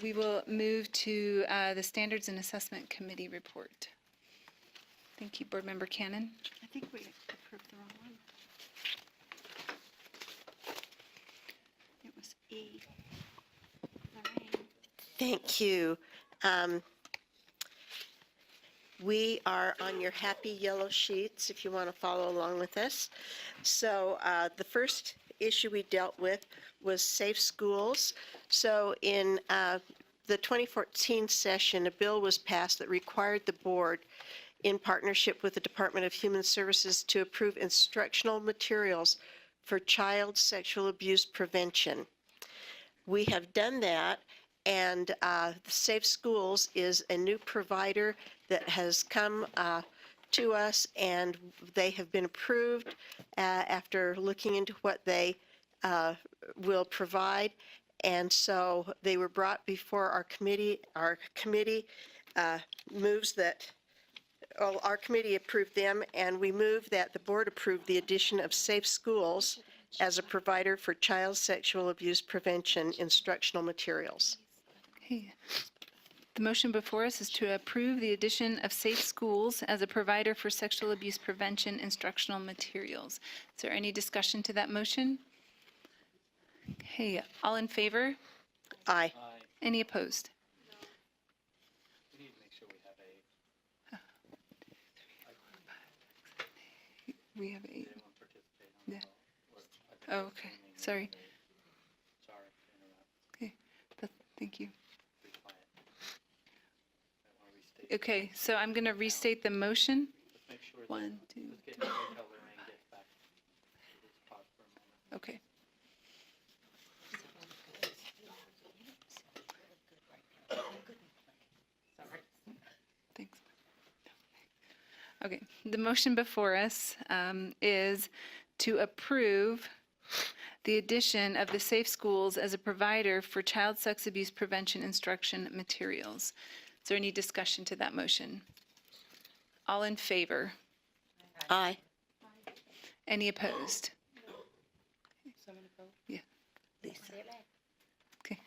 We will move to the Standards and Assessment Committee report. Thank you, Board Member Cannon. I think we approved the wrong one. It was E. Lorraine. Thank you. We are on your happy yellow sheets if you want to follow along with us. So the first issue we dealt with was safe schools. So in the 2014 session, a bill was passed that required the board, in partnership with the Department of Human Services, to approve instructional materials for child sexual abuse prevention. We have done that, and Safe Schools is a new provider that has come to us, and they have been approved after looking into what they will provide. And so they were brought before our committee. Our committee moves that, well, our committee approved them, and we move that the board approve the addition of Safe Schools as a provider for child sexual abuse prevention instructional materials. Okay. The motion before us is to approve the addition of Safe Schools as a provider for sexual abuse prevention instructional materials. Is there any discussion to that motion? Okay, all in favor? Aye. Any opposed? We need to make sure we have We have 8. everyone participate on Yeah. the vote. Oh, okay. Sorry. Sorry to interrupt. Okay. Thank you. Be quiet. I want to restate. Okay, so I'm going to restate the motion. Let's make sure that, 1, 2, let's get until Lorraine gets back. Let's pause for a moment. okay. Thanks. Okay, the motion before us is to approve the addition of the Safe Schools as a provider for child sex abuse prevention instruction materials. Is there any discussion to that motion? All in favor? Aye. Any opposed? Yeah. Lisa. Okay.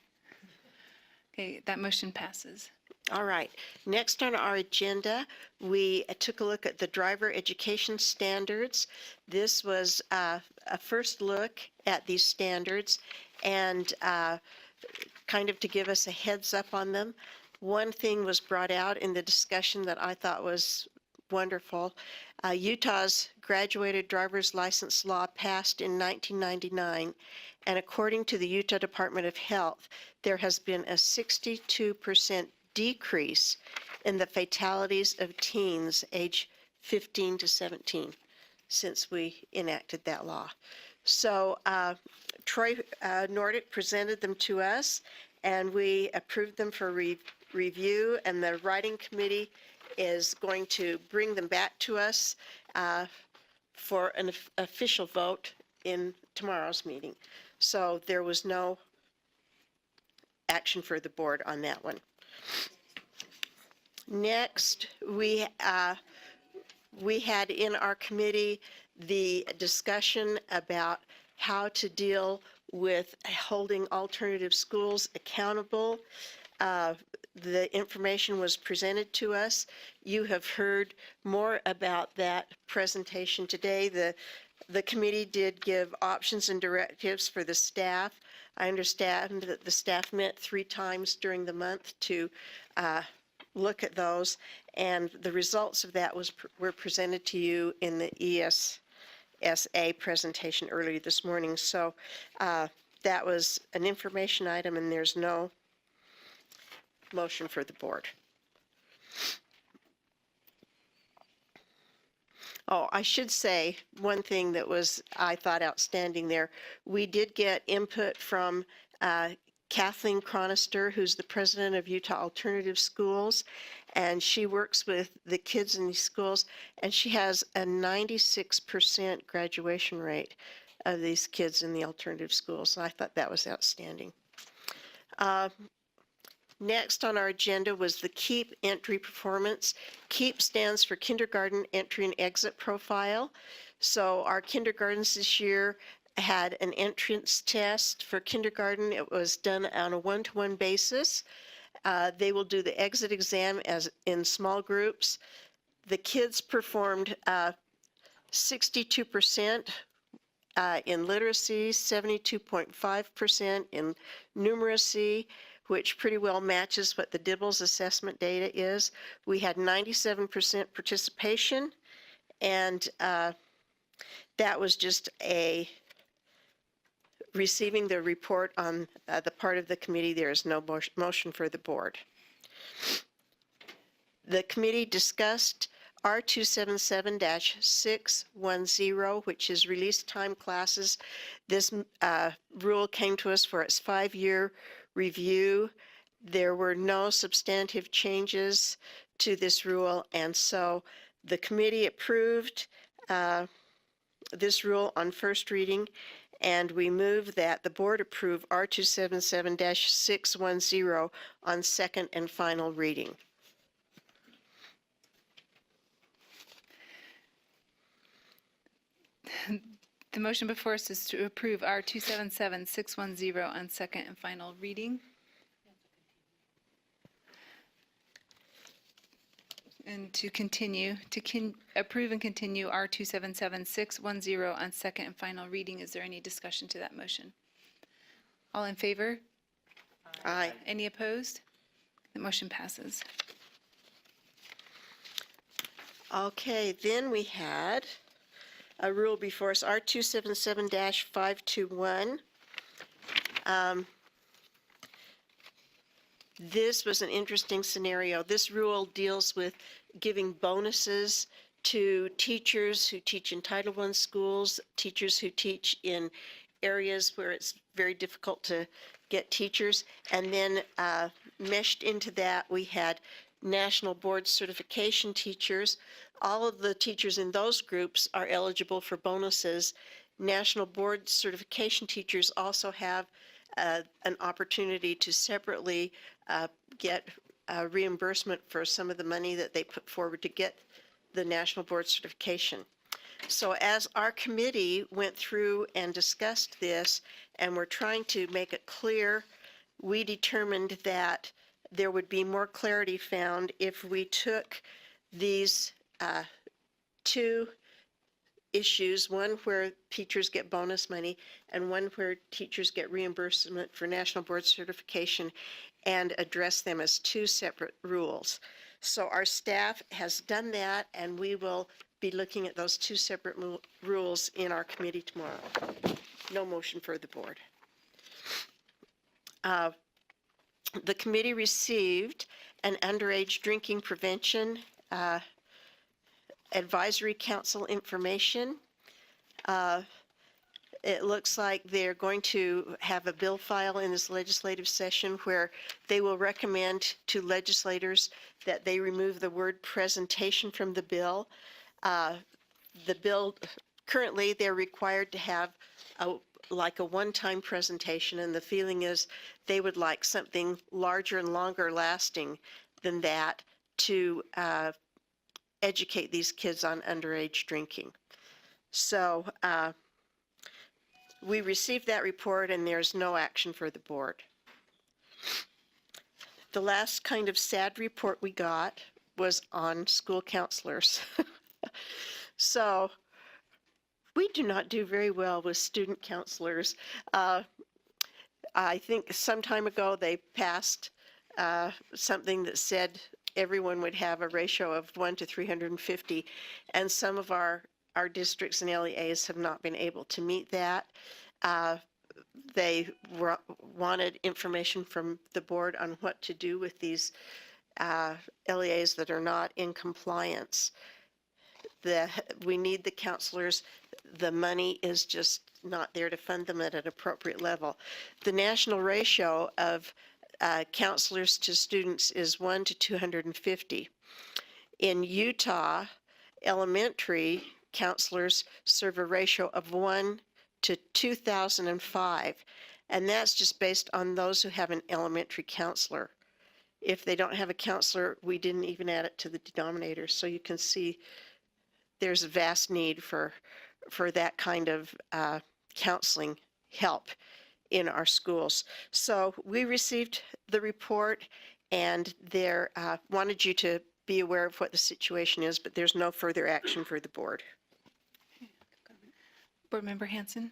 Okay, that motion passes. All right. Next on our agenda, we took a look at the driver education standards. This was a first look at these standards and kind of to give us a heads up on them. One thing was brought out in the discussion that I thought was wonderful. Utah's graduated driver's license law passed in 1999, and according to the Utah Department of Health, there has been a 62% decrease in the fatalities of teens age 15 to 17 since we enacted that law. So Troy Nordic presented them to us, and we approved them for review, and the writing committee is going to bring them back to us for an official vote in tomorrow's meeting. So there was no action for the board on that one. Next, we had in our committee the discussion about how to deal with holding alternative schools accountable. The information was presented to us. You have heard more about that presentation today. The committee did give options and directives for the staff. I understand that the staff met 3 times during the month to look at those, and the results of that were presented to you in the ESSA presentation earlier this morning. So that was an information item, and there's no motion for the board. Oh, I should say one thing that was, I thought, outstanding there. We did get input from Kathleen Chronister, who's the president of Utah Alternative Schools, and she works with the kids in these schools, and she has a 96% graduation rate of these kids in the alternative schools. And I thought that was outstanding. Next on our agenda was the KEEP entry performance. KEEP stands for Kindergarten Entry and Exit Profile. So our kindergartens this year had an entrance test for kindergarten. It was done on a one-to-one basis. They will do the exit exam as in small groups. The kids performed 62% in literacy, 72.5% in numeracy, which pretty well matches what the DIBELS assessment data is. We had 97% participation, and that was just a receiving the report on the part of the committee. There is no motion for the board. The committee discussed R277-610, which is release time classes. This rule came to us for its 5-year review. There were no substantive changes to this rule, and so the committee approved this rule on first reading, and we move that the board approve R277-610 on second and final reading. The motion before us is to approve R277-610 on second and final reading. And to continue, approve and continue R277-610 on second and final reading. Is there any discussion to that motion? All in favor? Aye. Any opposed? The motion passes. Okay, then we had a rule before us, R277-521. This was an interesting scenario. This rule deals with giving bonuses to teachers who teach in Title I schools, teachers who teach in areas where it's very difficult to get teachers. And then meshed into that, we had national board certification teachers. All of the teachers in those groups are eligible for bonuses. National board certification teachers also have an opportunity to separately get reimbursement for some of the money that they put forward to get the national board certification. So as our committee went through and discussed this and we're trying to make it clear, we determined that there would be more clarity found if we took these two issues, one where teachers get bonus money and one where teachers get reimbursement for national board certification, and address them as two separate rules. So our staff has done that, and we will be looking at those two separate rules in our committee tomorrow. No motion for the board. The committee received an underage drinking prevention advisory council information. It looks like they're going to have a bill file in this legislative session where they will recommend to legislators that they remove the word presentation from the bill. The bill, currently they're required to have like a one-time presentation, and the feeling is they would like something larger and longer lasting than that to educate these kids on underage drinking. So we received that report, and there's no action for the board. The last kind of sad report we got was on school counselors. So we do not do very well with student counselors. I think some time ago they passed something that said everyone would have a ratio of 1 to 350, and some of our districts and LEAs have not been able to meet that. They wanted information from the board on what to do with these LEAs that are not in compliance. We need the counselors. The money is just not there to fund them at an appropriate level. The national ratio of counselors to students is 1 to 250. In Utah, elementary counselors serve a ratio of 1 to 2,005, and that's just based on those who have an elementary counselor. If they don't have a counselor, we didn't even add it to the denominator, so you can see there's a vast need for that kind of counseling help in our schools. So we received the report, and there wanted you to be aware of what the situation is, but there's no further action for the board. Board Member Hanson?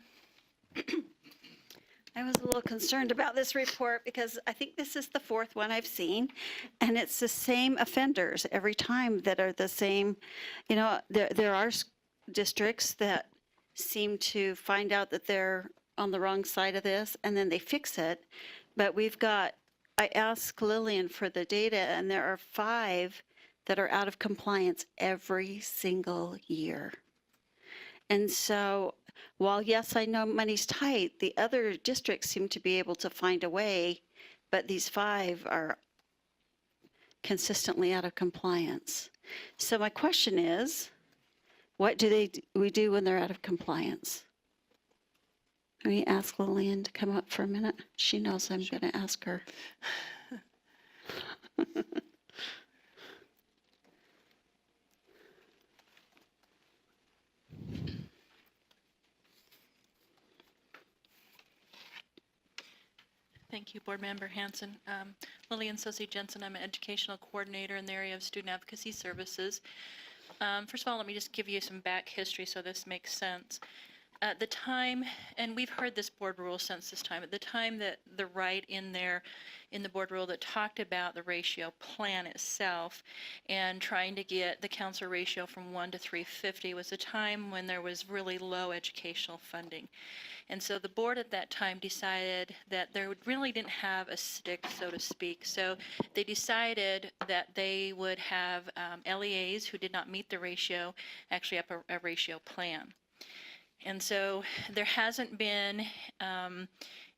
I was a little concerned about this report because I think this is the fourth one I've seen, and it's the same offenders every time that are the same. You know, there are districts that seem to find out that they're on the wrong side of this, and then they fix it. But I asked Lillian for the data, and there are 5 that are out of compliance every single year. And so, while yes, I know money's tight, the other districts seem to be able to find a way, but these 5 are consistently out of compliance. So my question is, what do we do when they're out of compliance? Can we ask Lillian to come up for a minute? She knows I'm going to ask her. Thank you, Board Member Hanson. Lillian Sosi Jensen, I'm an educational coordinator in the area of student advocacy services. First of all, let me just give you some back history so this makes sense. At the time, and we've heard this board rule since this time, at the time that the right in there in the board rule that talked about the ratio plan itself and trying to get the counselor ratio from 1 to 350 was a time when there was really low educational funding. And so the board at that time decided that there really didn't have a stick, so to speak. So they decided that they would have LEAs who did not meet the ratio actually up a ratio plan. And so there hasn't been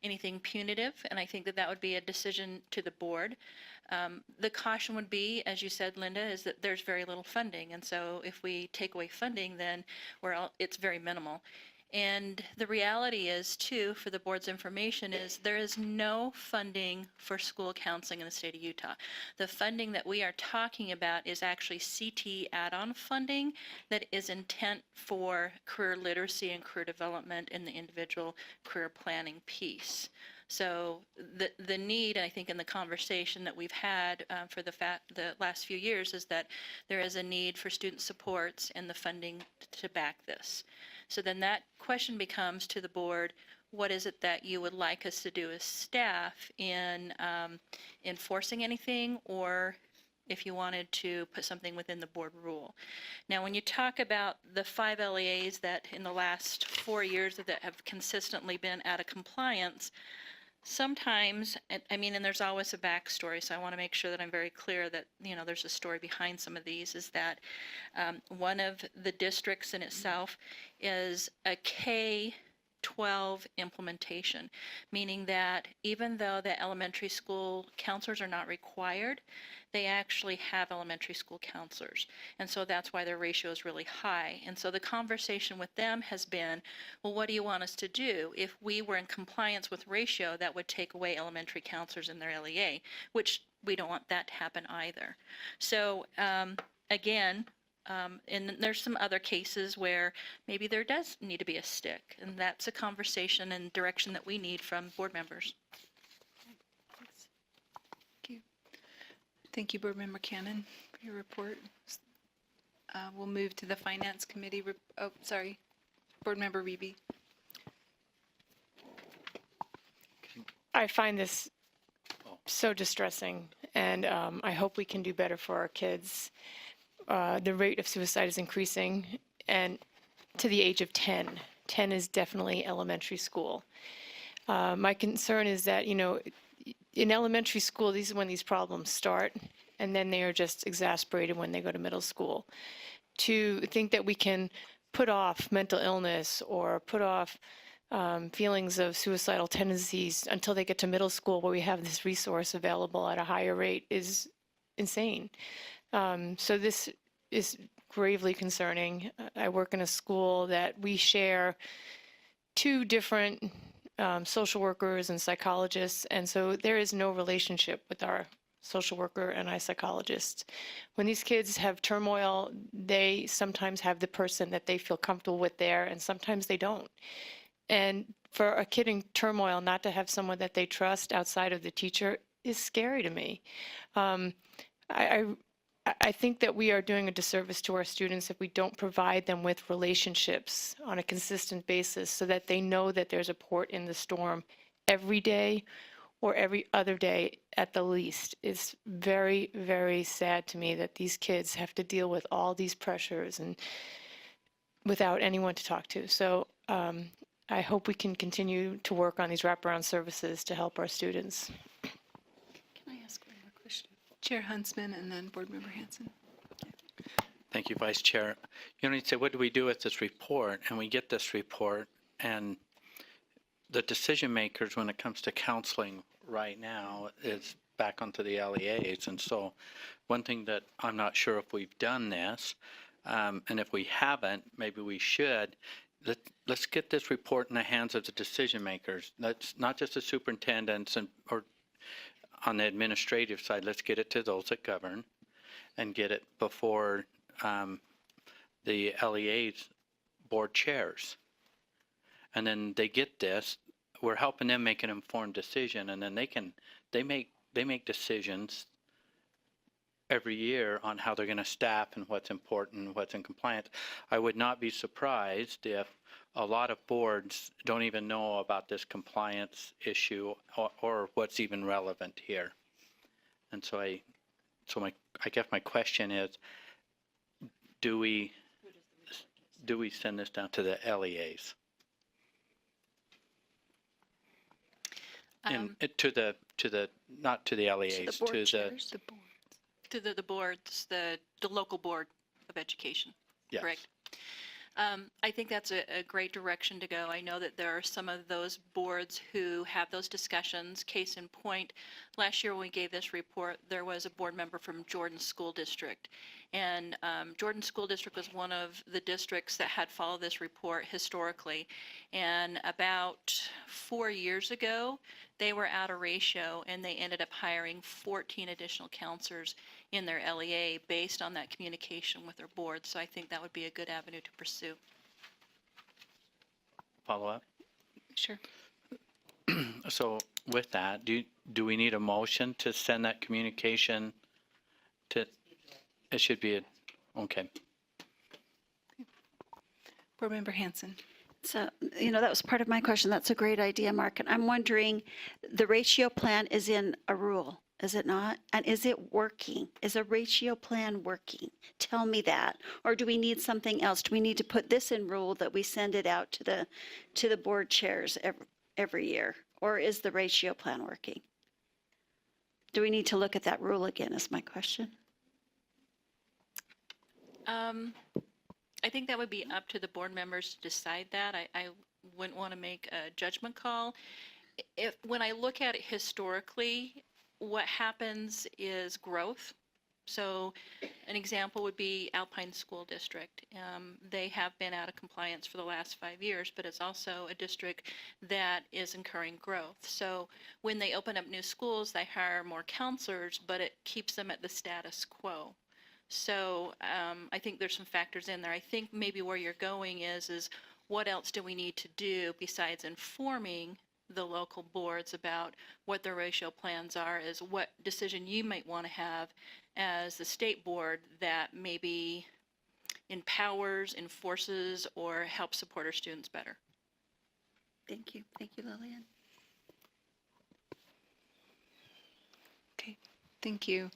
anything punitive, and I think that that would be a decision to the board. The caution would be, as you said, Linda, is that there's very little funding. And so if we take away funding, then it's very minimal. And the reality is, too, for the board's information, is there is no funding for school counseling in the state of Utah. The funding that we are talking about is actually CT add-on funding that is intent for career literacy and career development in the individual career planning piece. So the need, I think, in the conversation that we've had for the last few years is that there is a need for student supports and the funding to back this. So then that question becomes to the board, what is it that you would like us to do as staff in enforcing anything, or if you wanted to put something within the board rule. Now, when you talk about the 5 LEAs that in the last 4 years that have consistently been out of compliance, sometimes, I mean, and there's always a backstory, so I want to make sure that I'm very clear that, you know, there's a story behind some of these, is that one of the districts in itself is a K-12 implementation, meaning that even though the elementary school counselors are not required, they actually have elementary school counselors. And so that's why their ratio is really high. And so the conversation with them has been, well, what do you want us to do? If we were in compliance with ratio, that would take away elementary counselors in their LEA, which we don't want that to happen either. So again, and there's some other cases where maybe there does need to be a stick, and that's a conversation and direction that we need from board members. Thank you, Board Member Cannon, for your report. We'll move to the Finance Committee. Oh, sorry. Board Member Reeby. I find this so distressing, and I hope we can do better for our kids. The rate of suicide is increasing, and to the age of 10. 10 is definitely elementary school. My concern is that, you know, in elementary school, these are when these problems start, and then they are just exasperated when they go to middle school. To think that we can put off mental illness or put off feelings of suicidal tendencies until they get to middle school, where we have this resource available at a higher rate, is insane. So this is gravely concerning. I work in a school that we share 2 different social workers and psychologists, and so there is no relationship with our social worker and our psychologist. When these kids have turmoil, they sometimes have the person that they feel comfortable with there, and sometimes they don't. And for a kid in turmoil, not to have someone that they trust outside of the teacher is scary to me. Um, I, I think that we are doing a disservice to our students if we don't provide them with relationships on a consistent basis so that they know that there's a port in the storm every day or every other day at the least. It's very, very sad to me that these kids have to deal with all these pressures and without anyone to talk to. So I hope we can continue to work on these wraparound services to help our students. Can I ask one more question? Chair Huntsman and then Board Member Hanson. Thank you, Vice Chair. You know, you say, what do we do with this report? And we get this report, and the decision makers when it comes to counseling right now is back onto the LEAs. And so one thing that I'm not sure if we've done this, and if we haven't, maybe we should, let's get this report in the hands of the decision makers. That's not just the superintendents or on the administrative side. Let's get it to those that govern and get it before the LEA's board chairs. And then they get this, we're helping them make an informed decision, and then they make decisions every year on how they're going to staff and what's important and what's in compliance. I would not be surprised if a lot of boards don't even know about this compliance issue or what's even relevant here. And so I guess my question is, do we send this down to the LEAs? And not to the LEAs, board to the chairs? To the boards, the local board of education, yes. correct? I think that's a great direction to go. I know that there are some of those boards who have those discussions. Case in point, last year when we gave this report, there was a board member from Jordan School District. And Jordan School District was one of the districts that had followed this report historically. And about 4 years ago, they were out of ratio and they ended up hiring 14 additional counselors in their LEA based on that communication with their board. So I think that would be a good avenue to pursue. Follow up? Sure. So with that, do we need a motion to send that communication to, it should be, okay. Board Member Hanson. So, that was part of my question. That's a great idea, Mark. And I'm wondering, the ratio plan is in a rule, is it not? And is it working? Is a ratio plan working? Tell me that. Or do we need something else? Do we need to put this in rule that we send it out to the board chairs every year? Or is the ratio plan working? Do we need to look at that rule again is my question. I think that would be up to the board members to decide that. I wouldn't want to make a judgment call. When I look at it historically, what happens is growth. So an example would be Alpine School District. They have been out of compliance for the last 5 years, but it's also a district that is incurring growth. So when they open up new schools, they hire more counselors, but it keeps them at the status quo. So I think there's some factors in there. I think maybe where you're going is what else do we need to do besides informing the local boards about what their ratio plans are, is what decision you might want to have as the state board that maybe empowers, enforces, or helps support our students better. Thank you. Thank you, Lillian. Okay. Thank you.